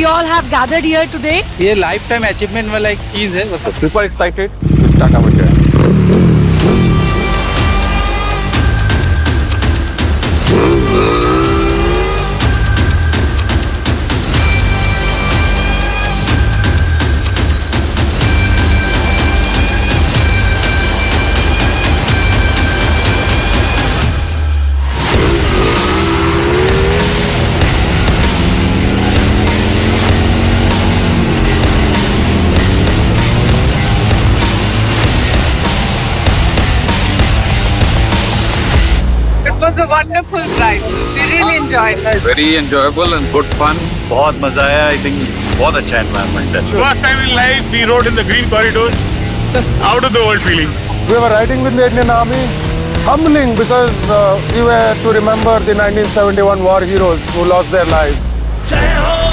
all have gathered here today. ये lifetime achievement वाला एक चीज है. Super excited to start our journey. It was a wonderful ride. We really enjoyed it. Very enjoyable and good fun. बहुत मजा आया. I think बहुत अच्छा environment है. First time in life we rode in the green corridor. Out of the world feeling. We were riding with the Indian Army. Humbling because we were to remember the 1971 war heroes who lost their lives. Jai Ho!